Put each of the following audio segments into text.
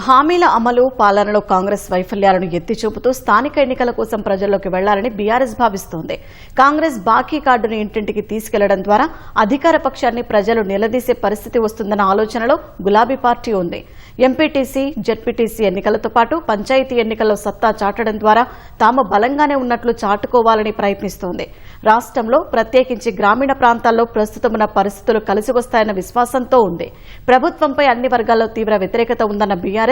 హామీల అమలు పాలనలో కాంగ్రెస్ వైఫల్యాలను ఎత్తి చూపుతూ స్థానిక ఎన్నికల కోసం ప్రజల్లోకి వెళ్లాలని బీఆర్ఎస్ భావిస్తోంది. కాంగ్రెస్ బాకీ కార్డును ఇంటింటికి తీసుకెళ్లడం ద్వారా అధికార పక్షాన్ని ప్రజలు నిలదీసే పరిస్థితి వస్తుందన్న ఆలోచనలో గులాబీ పార్టీ ఉంది. ఎంపీటీసీ, జెడ్పీటీసీ ఎన్నికలతో పాటు పంచాయతీ ఎన్నికల్లో సత్తా చాటడం ద్వారా తాము బలంగానే ఉన్నట్లు చాటుకోవాలని ప్రయత్నిస్తోంది. రాష్ట్రంలో ప్రత్యేకించి గ్రామీణ ప్రాంతాల్లో ప్రస్తుతమున్న పరిస్థితులు కలిసి వస్తాయన్న విశ్వాసంతో ఉంది. ప్రభుత్వంపై అన్ని వర్గాల్లో తీవ్ర వ్యతిరేకత ఉందన్న బీఆర్ఎస్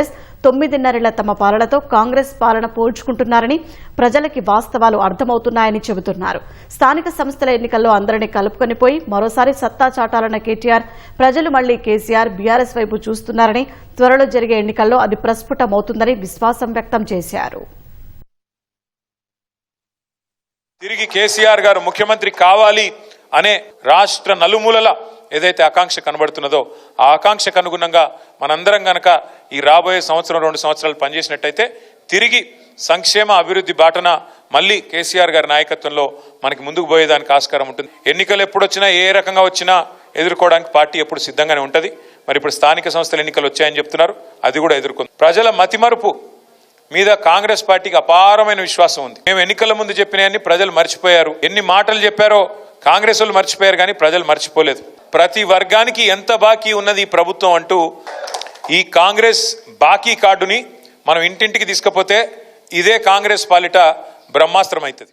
9.5 తమ పాలనతో కాంగ్రెస్ పాలన పోల్చుకుంటున్నారని, ప్రజలకి వాస్తవాలు అర్థమవుతున్నాయని చెబుతున్నారు. స్థానిక సంస్థల ఎన్నికల్లో అందరినీ కలుపుకొని పోయి మరోసారి సత్తా చాటాలన్న కేటీఆర్ ప్రజలు మళ్లీ కేసీఆర్, బీఆర్ఎస్ వైపు చూస్తున్నారని, త్వరలో జరిగే ఎన్నికల్లో అది ప్రస్ఫుటమవుతుందని విశ్వాసం వ్యక్తం చేశారు. తిరిగి కేసీఆర్ గారు ముఖ్యమంత్రి కావాలి అనే రాష్ట్ర నలుమూలల ఏదైతే ఆకాంక్ష కనబడుతున్నదో ఆ ఆకాంక్షకు అనుగుణంగా మనందరం గనక ఈ రాబోయే సంవత్సరం 2 సంవత్సరాలు పనిచేసినట్టయితే తిరిగి సంక్షేమ అభివృద్ధి బాటన మళ్ళీ కేసీఆర్ గారి నాయకత్వంలో మనకి ముందుకు పోయేదానికి ఆస్కారం ఉంటుంది. ఎన్నికలు ఎప్పుడు వచ్చినా ఏ రకంగా వచ్చినా ఎదుర్కోవడానికి పార్టీ ఎప్పుడు సిద్ధంగానే ఉంటుంది. మరి ఇప్పుడు స్థానిక సంస్థల ఎన్నికలు వచ్చాయని చెప్తున్నారు, అది కూడా ఎదుర్కొంది. ప్రజల మతిమరుపు మీద కాంగ్రెస్ పార్టీకి అపారమైన విశ్వాసం ఉంది. మేము ఎన్నికల ముందు చెప్పినవన్నీ ప్రజలు మర్చిపోయారు. ఎన్ని మాటలు చెప్పారో కాంగ్రెస్ వాళ్ళు మర్చిపోయారు, కానీ ప్రజలు మర్చిపోలేదు. ప్రతి వర్గానికి ఎంత బాకీ ఉన్నది ఈ ప్రభుత్వం అంటూ ఈ కాంగ్రెస్ బాకీ కార్డుని మనం ఇంటింటికి తీసుకపోతే ఇదే కాంగ్రెస్ పాలిట బ్రహ్మాస్త్రం అవుతుంది.